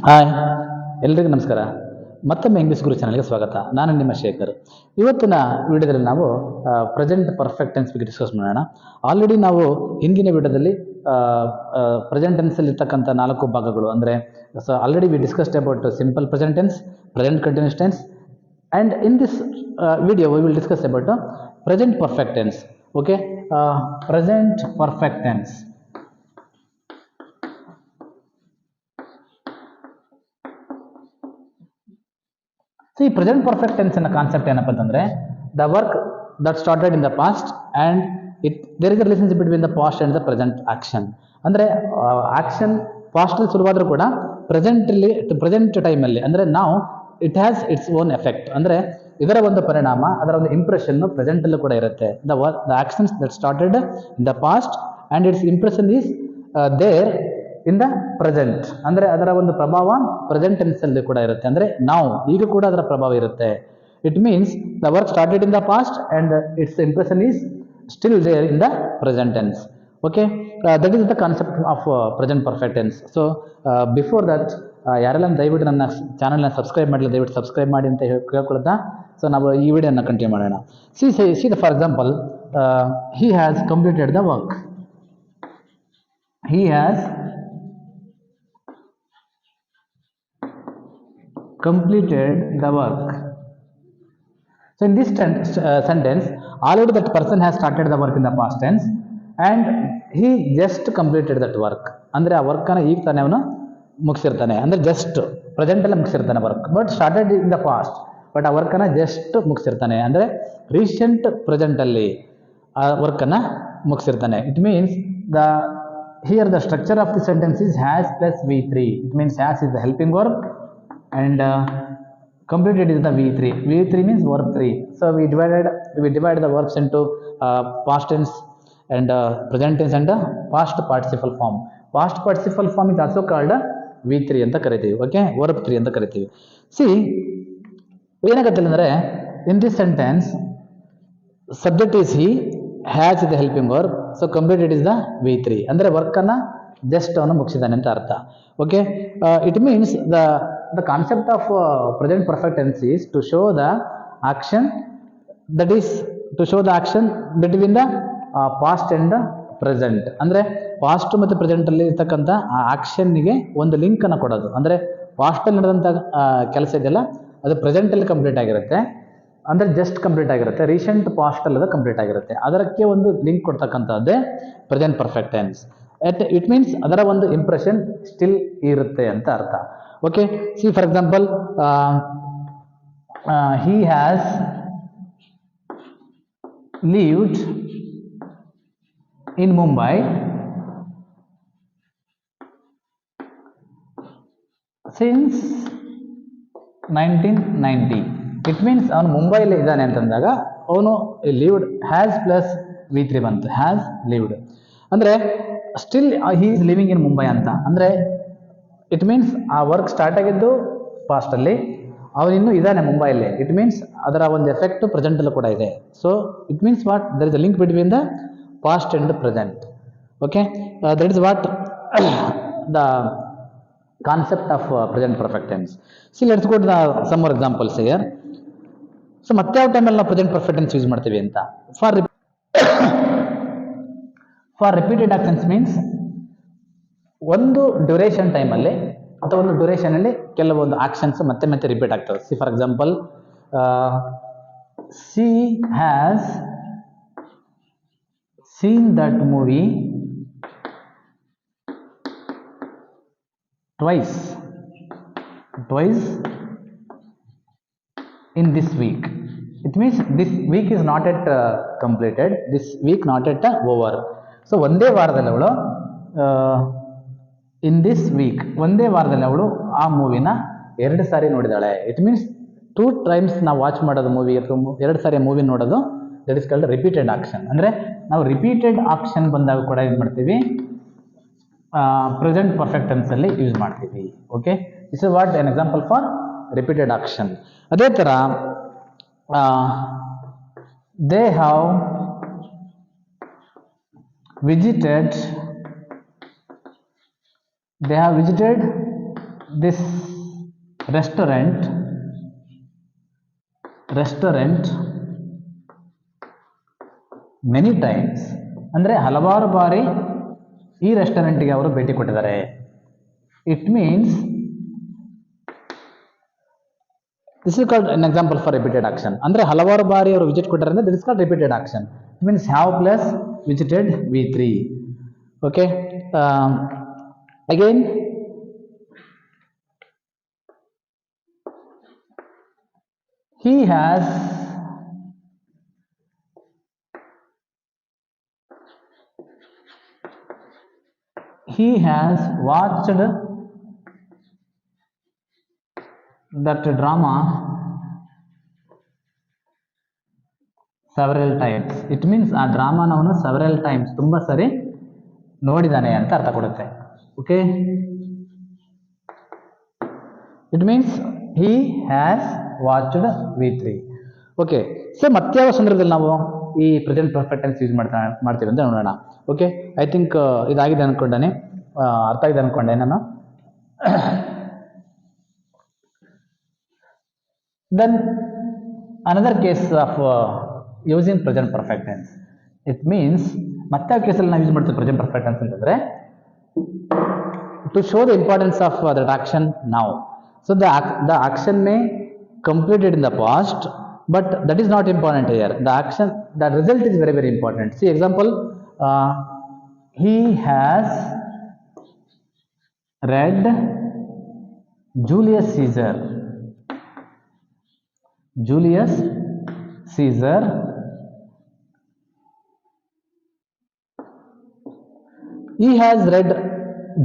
Hi, ಎಲ್ರಿಗೂ ನಮಸ್ಕಾರ. ಮತ್ತೊಮ್ಮೆ ಇಂಗ್ಲೀಷ್ ಗುರು ಚಾನಲ್ಗೆ ಸ್ವಾಗತ. ನಾನು ನಿಮ್ಮ ಶೇಖರ್. ಇವತ್ತಿನ ವಿಡಿಯೋದಲ್ಲಿ ನಾವು ಪ್ರೆಸೆಂಟ್ ಪರ್ಫೆಕ್ಟ್ ಟೆನ್ಸ್ ಬಗ್ಗೆ ಡಿಸ್ಕಸ್ ಮಾಡೋಣ. ಆಲ್ರೆಡಿ ನಾವು ಹಿಂದಿನ ವಿಡಿಯೋದಲ್ಲಿ ಪ್ರೆಸೆಂಟ್ ಟೆನ್ಸಲ್ಲಿ ಇರ್ತಕ್ಕಂಥ 4 ಭಾಗಗಳು ಅಂದರೆ already we discussed about simple present tense, present continuous tense, and in this video we will discuss about present perfect tense. Okay, present perfect tense. See, present perfect tense in a concept ಏನಪ್ಪ ಅಂತಂದ್ರೆ the work that started in the past and there is a relationship between the past and the present action. ಅಂದ್ರೆ action past ಅಲ್ಲಿ ಶುರುವಾದರೂ ಕೂಡ present time ಅಲ್ಲಿ ಅಂದ್ರೆ ನಾವು it has its own effect. ಅಂದ್ರೆ ಇದರ ಒಂದು ಪರಿಣಾಮ, ಅದರ ಒಂದು ಇಂಪ್ರೆಷನ್ ಪ್ರೆಸೆಂಟ್ ಅಲ್ಲೂ ಕೂಡ ಇರುತ್ತೆ. The actions that started in the past and its impression is there in the present. ಅಂದ್ರೆ ಅದರ ಒಂದು ಪ್ರಭಾವ ಪ್ರೆಸೆಂಟ್ ಟೆನ್ಸ್ ಅಲ್ಲಿ ಕೂಡ ಇರುತ್ತೆ. ಅಂದ್ರೆ ನಾವು ಈಗ ಕೂಡ ಅದರ ಪ್ರಭಾವ ಇರುತ್ತೆ. It means the work started in the past and its impression is still there in the present tense. Okay, that is the concept of present perfect tense. So before that ಯಾರೆಲ್ಲ ದಯವಿಟ್ಟು ನನ್ನ ಚಾನಲ್ನ ಸಬ್ಸ್ಕ್ರೈಬ್ ಮಾಡಲಿ, ದಯವಿಟ್ಟು subscribe ಮಾಡಿ ಅಂತ ಕೇಳ್ಕೊಳ್ತಾ so ನಾವು ಈ ವಿಡಿಯೋನ ಕಂಟಿನ್ಯೂ ಮಾಡೋಣ. C for example, he has completed the work. He has completed the work. So in this sentence, already that person has started the work in the past tense and he just completed that work. ಅಂದ್ರೆ ಆ work ಅನ್ನ ಈಗ ತಾನೇ ಅವನು ಮುಗಿಸಿರ್ತಾನೆ. ಅಂದ್ರೆ just present ಅಲ್ಲಿ ಮುಗಿಸಿರ್ತಾನೆ work, but started in the past. But ಆ ವರ್ಕ್ ಅನ್ನ ಜಸ್ಟ್ ಮುಗಿಸಿರ್ತಾನೆ. ಅಂದ್ರೆ ರೀಸೆಂಟ್ ಪ್ರೆಸೆಂಟ್ ಅಲ್ಲಿ ಆ ವರ್ಕ್ ಅನ್ನ ಮುಗಿಸಿರ್ತಾನೆ. It means here the structure of the sentence is has plus V3. It means has is the helping verb and completed is the V3. V3 means verb 3. So we divide the verbs into past tense and present tense and past participle form. Past participle form is also called V3 ಅಂತ ಕರಿತೀವಿ. Okay, verb 3 ಅಂತ ಕರಿತೀವಿ. See, ಏನಾಗುತ್ತೆ ಅಂದ್ರೆ in this sentence subject is he, has is the helping verb, so completed is the V3. ಅಂದ್ರೆ work ಅನ್ನ just ಅವನು ಮುಗಿಸಿದಾನೆ ಅಂತ ಅರ್ಥ. Okay, it means the concept of present perfect tense is to show the action, that is to show the action between the past and the present. ಅಂದ್ರೆ past ಮತ್ತು present ಅಲ್ಲಿ ಇರ್ತಕ್ಕಂಥ ಆ ಆಕ್ಷನ್ ಗೆ ಒಂದು ಲಿಂಕ್ ಅನ್ನ ಕೊಡೋದು. ಅಂದ್ರೆ ಪಾಸ್ಟ್ ಅಲ್ಲಿ ನಡೆದಂತ ಕೆಲಸ ಇದೆಯಲ್ಲ, ಅದು ಪ್ರೆಸೆಂಟ್ ಅಲ್ಲಿ ಕಂಪ್ಲೀಟ್ ಆಗಿರುತ್ತೆ. ಅಂದ್ರೆ ಜಸ್ಟ್ ಕಂಪ್ಲೀಟ್ ಆಗಿರುತ್ತೆ, ರೀಸೆಂಟ್ ಪಾಸ್ಟ್ ಅಲ್ಲಿ ಕಂಪ್ಲೀಟ್ ಆಗಿರುತ್ತೆ. ಅದಕ್ಕೆ ಒಂದು ಲಿಂಕ್ ಕೊಡ್ತಕ್ಕಂಥದ್ದೇ present perfect tense. It means ಅದರ ಒಂದು ಇಂಪ್ರೆಷನ್ ಸ್ಟಿಲ್ ಇರುತ್ತೆ ಅಂತ ಅರ್ಥ. Okay, see for example, he has lived in Mumbai since 1990. It means ಅವನು ಮುಂಬೈಲಿ ಇದ್ದಾನೆ ಅಂತಂದಾಗ ಅವನು ಲಿವ್ಡ್ ಹ್ಯಾಸ್ ಪ್ಲಸ್ V3 ಬಂತು, ಹ್ಯಾಸ್ ಲಿವ್ಡ್. ಅಂದ್ರೆ still he is living in Mumbai ಅಂತ. ಅಂದ್ರೆ ಇಟ್ ಮೀನ್ಸ್ ಆ ವರ್ಕ್ ಸ್ಟಾರ್ಟ್ ಆಗಿದ್ದು ಪಾಸ್ಟ್ ಅಲ್ಲಿ, ಅವನು ಇನ್ನೂ ಇದ್ದಾನೆ ಮುಂಬೈಲಿ. ಇಟ್ ಮೀನ್ಸ್ ಅದರ ಒಂದು ಎಫೆಕ್ಟ್ ಪ್ರೆಸೆಂಟ್ ಅಲ್ಲೂ ಕೂಡ ಇದೆ. So it means what, there is a link between the past and present. Okay, that is what the concept of present perfect tense. See, let's go to some more examples here. So ಮತ್ತೆ ಯಾವ ಟೈಮಲ್ಲಿ ನಾವು present perfect tense use ಮಾಡ್ತೀವಿ ಅಂತ, for repeated actions means ಒಂದು duration ಟೈಮಲ್ಲಿ ಅಥವಾ ಒಂದು ಡ್ಯೂರೇಷನ್ ಅಲ್ಲಿ ಕೆಲವೊಂದು ಆಕ್ಷನ್ಸ್ ಮತ್ತೆ ಮತ್ತೆ ರಿಪೀಟ್ ಆಗ್ತವೆ. C for example, she has seen that movie twice in this week. It means this week is not yet completed, this week not yet over. So ಒಂದೇ ವಾರದಲ್ಲಿ ಅವಳು ಇನ್ ದಿಸ್ ವೀಕ್, ಒಂದೇ ವಾರದಲ್ಲಿ ಅವಳು ಆ ಮೂವಿನ 2 ಸಾರಿ ನೋಡಿದಾಳೆ. ಇಟ್ ಮೀನ್ಸ್ 2 times ನಾವು watch ಮಾಡೋದು movie, 2 ಸಾರಿ movie ನೋಡೋದು, that is called repeated action. ಅಂದ್ರೆ ನಾವು ರಿಪೀಟೆಡ್ ಆಕ್ಷನ್ ಬಂದಾಗ ಕೂಡ ಏನು ಮಾಡ್ತೀವಿ, ಪ್ರೆಸೆಂಟ್ ಪರ್ಫೆಕ್ಟ್ ಟೆನ್ಸ್ ಅಲ್ಲಿ ಯೂಸ್ ಮಾಡ್ತೀವಿ. Okay, this is what an example for repeated action. ಅದೇ ತರ they have visited this restaurant many times ಅಂದರೆ ಹಲವಾರು ಬಾರಿ ಈ ರೆಸ್ಟೋರೆಂಟ್ಗೆ ಅವರು ಭೇಟಿ ಕೊಟ್ಟಿದ್ದಾರೆ. It means this is called an example for repeated action. ಅಂದರೆ ಹಲವಾರು ಬಾರಿ ಅವರು ವಿಸಿಟ್ ಕೊಟ್ಟಾರೆ ಅಂದರೆ this is called repeated action. It means have plus visited V3. Okay, again he has watched that drama several times. It means ಆ ಡ್ರಾಮಾನ ಅವನು several times ತುಂಬಾ ಸರಿ ನೋಡಿದಾನೆ ಅಂತ ಅರ್ಥ ಕೊಡುತ್ತೆ. Okay, it means he has watched V3. Okay, so ಮತ್ಯಾವ ಸಂದರ್ಭದಲ್ಲಿ ನಾವು ಈ ಪ್ರೆಸೆಂಟ್ ಪರ್ಫೆಕ್ಟ್ ಟೆನ್ಸ್ ಯೂಸ್ ಮಾಡ್ತೀವಿ ಅಂತ ನೋಡೋಣ. ಓಕೆ, ಐ ಥಿಂಕ್ ಇದಾಗಿದೆ ಅನ್ಕೊಂಡಾನೆ, ಅರ್ಥ ಆಗಿದೆ ಅನ್ಕೊಂಡೆ ನಾನು. Then another case of using present perfect tense. It means ಮತ್ತೆ ಯಾವ ಕೇಸಲ್ಲಿ ನಾವು ಯೂಸ್ ಮಾಡ್ತೀವಿ present perfect tense ಅಂತಂದ್ರೆ to show the importance of that action now. So the action may completed in the past, but that is not important here. The result is very very important. See example, he has read Julius Caesar. He has read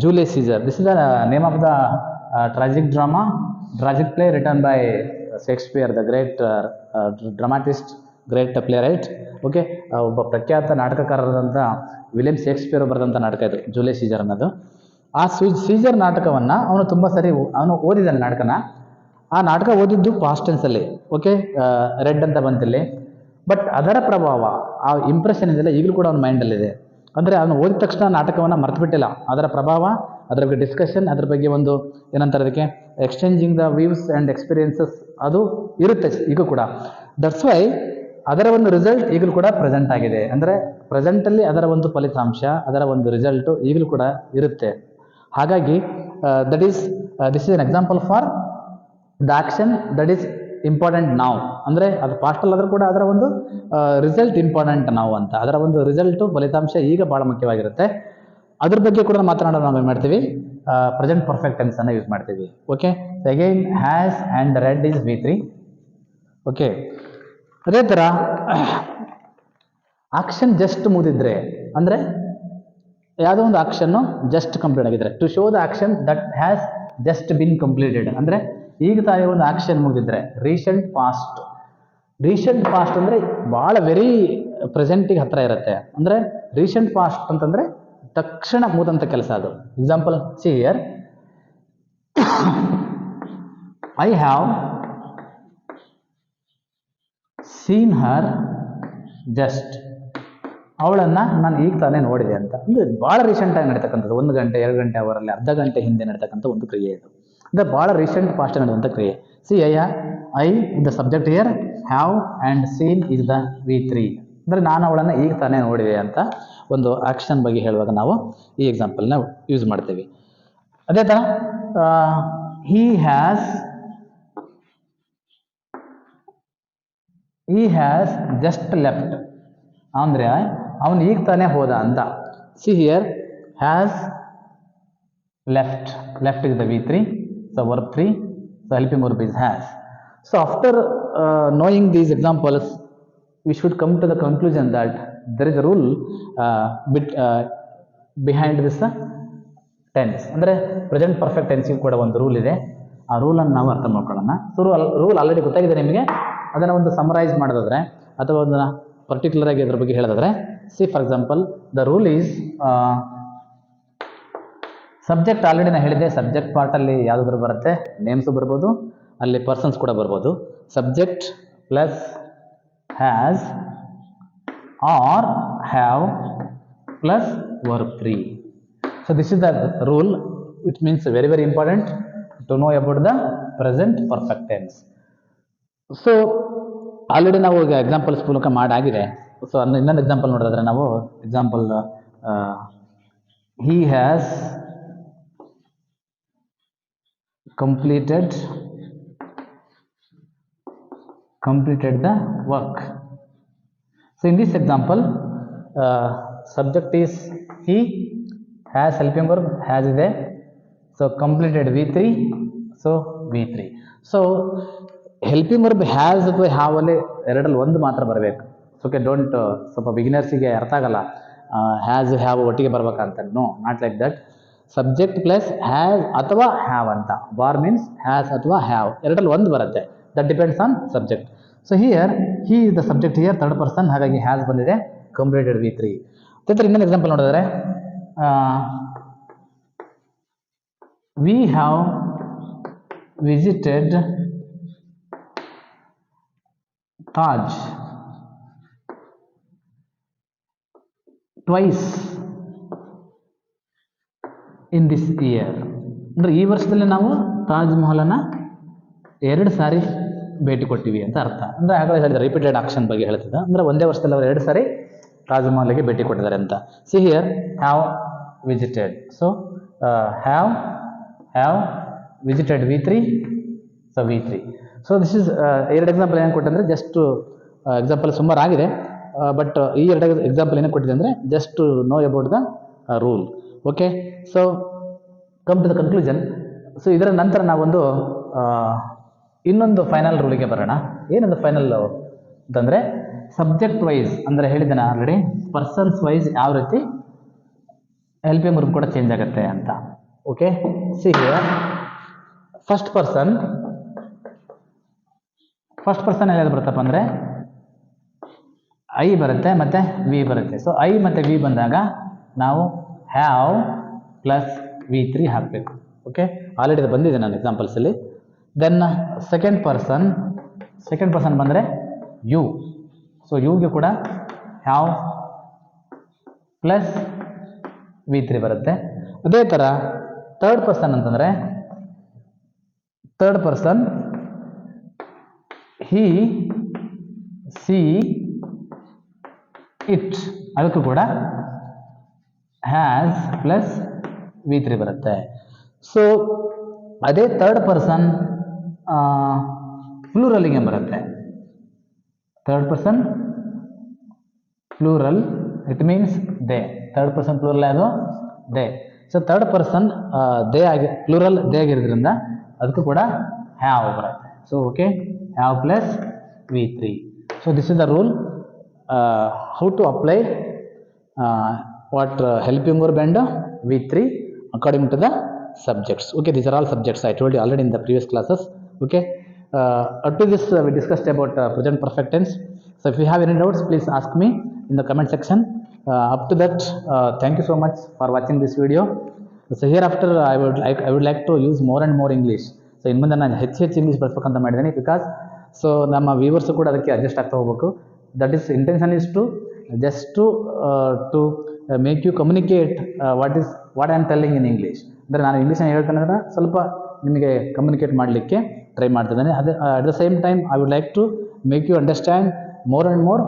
Julius Caesar. This is the name of the tragic play written by Shakespeare, the great dramatist, great playwright. Okay, ಒಬ್ಬ ಪ್ರಖ್ಯಾತ ನಾಟಕಕಾರರಾದಂಥ William Shakespeare ಬರೆದಂಥ ನಾಟಕ ಇದು Julius Caesar ಅನ್ನೋದು. ಆ Caesar ನಾಟಕವನ್ನು ಅವನು ತುಂಬ ಸರಿ ಓದಿದ್ದಾನೆ ನಾಟಕನ. ಆ ನಾಟಕ ಓದಿದ್ದು ಪಾಸ್ಟ್ ಟೆನ್ಸಲ್ಲಿ. ಓಕೆ, ರೆಡ್ ಅಂತ ಬಂತಿಲ್ಲಿ. ಬಟ್ ಅದರ ಪ್ರಭಾವ, ಆ ಇಂಪ್ರೆಷನ್ ಇದೆಲ್ಲ ಈಗಲೂ ಕೂಡ ಅವನ ಮೈಂಡಲ್ಲಿದೆ. ಅಂದರೆ ಅವನು ಓದಿದ ತಕ್ಷಣ ನಾಟಕವನ್ನು ಮರ್ತುಬಿಟ್ಟಿಲ್ಲ. ಅದರ ಪ್ರಭಾವ, ಅದರ ಬಗ್ಗೆ ಡಿಸ್ಕಷನ್, ಅದ್ರ ಬಗ್ಗೆ ಒಂದು ಏನಂತಾರೆ ಅದಕ್ಕೆ exchanging the views and experiences ಅದು ಇರುತ್ತೆ ಈಗ ಕೂಡ. ದಟ್ಸ್ ವೈ ಅದರ ಒಂದು ರಿಸಲ್ಟ್ ಈಗಲೂ ಕೂಡ ಪ್ರೆಸೆಂಟ್ ಆಗಿದೆ. ಅಂದರೆ ಪ್ರೆಸೆಂಟಲ್ಲಿ ಅದರ ಒಂದು ಫಲಿತಾಂಶ, ಅದರ ಒಂದು ರಿಸಲ್ಟು ಈಗಲೂ ಕೂಡ ಇರುತ್ತೆ. ಹಾಗಾಗಿ this is an example for the action that is important ನಾವು. ಅಂದರೆ ಅದು ಪಾಸ್ಟಲ್ಲಿ ಆದರೂ ಕೂಡ ಅದರ ಒಂದು ರಿಸಲ್ಟ್ ಇಂಪಾರ್ಟೆಂಟ್ ನಾವು ಅಂತ. ಅದರ ಒಂದು ರಿಸಲ್ಟು, ಫಲಿತಾಂಶ ಈಗ ಭಾಳ ಮುಖ್ಯವಾಗಿರುತ್ತೆ. ಅದ್ರ ಬಗ್ಗೆ ಕೂಡ ಮಾತನಾಡೋದು ನಾವು ಏನು ಮಾಡ್ತೀವಿ, ಪ್ರೆಸೆಂಟ್ ಪರ್ಫೆಕ್ಟ್ ಟೆನ್ಸ್ ಅನ್ನು ಯೂಸ್ ಮಾಡ್ತೀವಿ. Okay, again has and read is V3. Okay, ಅದೇ ಥರ ಆಕ್ಷನ್ ಜಸ್ಟ್ ಮುಗಿದಿದ್ರೆ, ಅಂದರೆ ಯಾವುದೋ ಒಂದು ಆಕ್ಷನ್ನು ಜಸ್ಟ್ ಕಂಪ್ಲೀಟ್ ಆಗಿದ್ರೆ, to show the action that has just been completed, ಅಂದರೆ ಈಗ ತಾನೇ ಒಂದು ಆಕ್ಷನ್ ಮುಗಿದಿದ್ರೆ. ರೀಸೆಂಟ್ ಪಾಸ್ಟ್ ಅಂದರೆ ಭಾಳ ವೆರಿ ಪ್ರೆಸೆಂಟಿಗೆ ಹತ್ತಿರ ಇರುತ್ತೆ. ಅಂದರೆ ರೀಸೆಂಟ್ ಪಾಸ್ಟ್ ಅಂತಂದರೆ ತಕ್ಷಣ ಮುಗಿದಂಥ ಕೆಲಸ ಅದು. Example see here, I have seen Har just. ಅವಳನ್ನು ನಾನು ಈಗ ತಾನೇ ನೋಡಿದೆ ಅಂತ. ಅಂದರೆ ಭಾಳ ರೀಸೆಂಟಾಗಿ ನಡೀತಕ್ಕಂಥದ್ದು, 1 ಗಂಟೆ 2 ಗಂಟೆ ಅವರಲ್ಲಿ, ಅರ್ಧ ಗಂಟೆ ಹಿಂದೆ ನಡೀತಕ್ಕಂಥ ಒಂದು ಕ್ರಿಯೆ ಇದು. ಅಂದರೆ ಭಾಳ ರೀಸೆಂಟ್ ಪಾಸ್ಟ್ ನಡೆದಂಥ ಕ್ರಿಯೆ. See I the subject here, have and seen is the V3. ಅಂದರೆ ನಾನು ಅವಳನ್ನು ಈಗ ತಾನೇ ನೋಡಿದೆ ಅಂತ ಒಂದು ಆಕ್ಷನ್ ಬಗ್ಗೆ ಹೇಳುವಾಗ ನಾವು ಈ ಎಕ್ಸಾಂಪಲ್ನ ಯೂಸ್ ಮಾಡ್ತೀವಿ. ಅದೇ ಥರ he has just left, ಅಂದರೆ ಅವನು ಈಗ ತಾನೇ ಹೋದ ಅಂತ. See here, has left is the V3, so verb 3, so helping verb is has. So after knowing these examples, we should come to the conclusion that there is a rule behind this tense. ಅಂದರೆ present perfect ಟೆನ್ಸಿಗೆ ಕೂಡ ಒಂದು rule ಇದೆ. ಆ ರೂಲನ್ನು ನಾವು ಅರ್ಥ ಮಾಡ್ಕೊಳ್ಳೋಣ. So rule already ಗೊತ್ತಾಗಿದೆ ನಿಮಗೆ. ಅದನ್ನು ಒಂದು ಸಮರೈಸ್ ಮಾಡೋದಾದರೆ ಅಥವಾ ಒಂದು ಪರ್ಟಿಕ್ಯುಲರ್ ಆಗಿ ಅದ್ರ ಬಗ್ಗೆ ಹೇಳೋದಾದರೆ, C for example, the rule is subject already ನಾನು ಹೇಳಿದ್ದೆ. ಸಬ್ಜೆಕ್ಟ್ ಪಾರ್ಟಲ್ಲಿ ಯಾವುದಾದ್ರು ಬರುತ್ತೆ, ನೇಮ್ಸು ಬರ್ಬೋದು, ಅಲ್ಲಿ ಪರ್ಸನ್ಸ್ ಕೂಡ ಬರ್ಬೋದು. Subject plus has R have plus verb 3. So this is the rule. It means very very important. to know about the present perfect tense. So already ನಾವು ಈಗ ಎಕ್ಸಾಂಪಲ್ಸ್ ಮೂಲಕ ಮಾಡಾಗಿದೆ. ಸೊ ಇನ್ನೊಂದು ಎಕ್ಸಾಂಪಲ್ ನೋಡಿದ್ರೆ ನಾವು example he has completed the work. So in this example subject is he, has helping verb has is there, so completed v3, so v3. So helping verb has ಅಥವಾ have ಅಲ್ಲಿ ಎರಡರಲ್ಲಿ ಒಂದು ಮಾತ್ರ ಬರಬೇಕು. Okay, don't ಸ್ವಲ್ಪ ಬಿಗಿನರ್ಸಿಗೆ ಅರ್ಥ ಆಗಲ್ಲ has have ಒಟ್ಟಿಗೆ ಬರ್ಬೇಕಂತ. No, not like that. Subject plus has ಅಥವಾ ಹ್ಯಾವ್ ಅಂತ. ಬಾರ್ ಮೀನ್ಸ್ ಹ್ಯಾಸ್ ಅಥವಾ ಹ್ಯಾವ್, ಎರಡರಲ್ಲಿ ಒಂದು ಬರುತ್ತೆ. That depends on subject. So here he is the subject, here third person, ಹಾಗಾಗಿ ಹ್ಯಾಸ್ ಬಂದಿದೆ, ಕಂಪ್ಲೀಟೆಡ್ v3. ಅದೇ ಇನ್ನೊಂದು ಎಕ್ಸಾಂಪಲ್ ನೋಡಿದ್ರೆ we have visited Taj twice in this year. ಅಂದರೆ ಈ ವರ್ಷದಲ್ಲಿ ನಾವು ತಾಜ್ ಮಹಲನ್ನು 2 ಸಾರಿ ಭೇಟಿ ಕೊಟ್ಟಿವಿ ಅಂತ ಅರ್ಥ. ಅಂದರೆ ಆಗಲೇ ಹೇಳಿದ ರಿಪೀಟೆಡ್ ಆಕ್ಷನ್ ಬಗ್ಗೆ ಹೇಳ್ತಿದ್ದ. ಅಂದರೆ ಒಂದೇ ವರ್ಷದಲ್ಲಿ ಅವರು 2 ಸಾರಿ ತಾಜ್ ಮಹಲ್ಗೆ ಭೇಟಿ ಕೊಟ್ಟಿದ್ದಾರೆ ಅಂತ. See here have visited. So have visited v3, so v3. So this is 2 example ಏನು ಕೊಟ್ಟಂದರೆ ಜಸ್ಟ್ ಎಕ್ಸಾಂಪಲ್ ಸುಮಾರು ಆಗಿದೆ. ಬಟ್ ಈ 2 ಎಕ್ಸಾಂಪಲ್ ಏನು ಕೊಟ್ಟಿದೆ ಅಂದರೆ just to know about the rule. Okay, so come to the conclusion. So ಇದರ ನಂತರ ನಾವೊಂದು ಇನ್ನೊಂದು ಫೈನಲ್ ರೂಲಿಗೆ ಬರೋಣ. ಏನೊಂದು ಫೈನಲ್ ಅಂತಂದರೆ ಸಬ್ಜೆಕ್ಟ್ ವೈಸ್, ಅಂದರೆ ಹೇಳಿದ್ದೇನೆ ಆಲ್ರೆಡಿ, ಪರ್ಸನ್ಸ್ ವೈಸ್ ಯಾವ ರೀತಿ ಹೆಲ್ಪಿಂಗ್ ವರ್ಬ್ ಕೂಡ ಚೇಂಜ್ ಆಗುತ್ತೆ ಅಂತ. Okay, see here first person ಯಾವ್ದು ಬರುತ್ತಪ್ಪ ಅಂದರೆ ಐ ಬರುತ್ತೆ ಮತ್ತು ವಿ ಬರುತ್ತೆ. ಸೊ ಐ ಮತ್ತು ವಿ ಬಂದಾಗ ನಾವು ಹ್ಯಾವ್ ಪ್ಲಸ್ v3 ಹಾಕಬೇಕು. ಓಕೆ, ಆಲ್ರೆಡಿ ಅದು ಬಂದಿದೆ ನಾನು ಎಕ್ಸಾಂಪಲ್ಸಲ್ಲಿ. ದೆನ್ ಸೆಕೆಂಡ್ ಪರ್ಸನ್ ಬಂದರೆ ಯು. ಸೊ ಯುಗೆ ಕೂಡ ಹ್ಯಾವ್ ಪ್ಲಸ್ v3 ಬರುತ್ತೆ. ಅದೇ ಥರ ಥರ್ಡ್ ಪರ್ಸನ್ ಅಂತಂದರೆ third person he, she, it, ಅದಕ್ಕೂ ಕೂಡ ಹ್ಯಾಸ್ ಪ್ಲಸ್ v3 ಬರುತ್ತೆ. ಸೊ ಅದೇ ಥರ್ಡ್ ಪರ್ಸನ್ ಪ್ಲೂರಲಿಗೆ ಬರುತ್ತೆ. Third person plural, it means they. Third person plural ಯಾವುದು? They. So third person they ಆಗಿ ಪ್ಲೂರಲ್ ದೇ ಆಗಿರೋದ್ರಿಂದ ಅದಕ್ಕೂ ಕೂಡ ಹ್ಯಾವ್ ಬರುತ್ತೆ. So okay, have plus v3. So this is the rule how to apply helping verb and v3 according to the subjects. Okay, these are all subjects I told you already in the previous classes. Okay, up to this we discussed about present perfect tense. So if you have any doubts, please ask me in the comment section. Up to that, thank you so much for watching this video. So hereafter I would like to use more and more English. So ಇನ್ನು ಮುಂದೆ ನಾನು ಹೆಚ್ಚು English ಬಳಸ್ಬೇಕಂತ ಮಾಡಿದ್ದೀನಿ. Because so ನಮ್ಮ viewers ಕೂಡ ಅದಕ್ಕೆ adjust ಆಗ್ತಾ ಹೋಗ್ಬೇಕು. That is intention is to just to make you communicate what I am telling in English. ಅಂದರೆ ನಾನು ಇಂಗ್ಲೀಷನ್ನು ಹೇಳ್ತಾನೆ ಅಂದರೆ ಸ್ವಲ್ಪ ನಿಮಗೆ ಕಮ್ಯುನಿಕೇಟ್ ಮಾಡಲಿಕ್ಕೆ ಟ್ರೈ ಮಾಡ್ತಿದ್ದೇನೆ. ಅದೇ at the same time I would like to make you understand more and more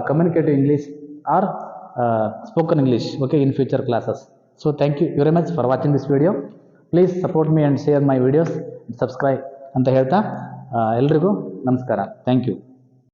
communicative English or spoken English, okay, in future classes. So thank you very much for watching this video. Please support me and share my videos, subscribe ಅಂತ ಹೇಳ್ತಾ ಎಲ್ರಿಗೂ ನಮಸ್ಕಾರ. Thank you.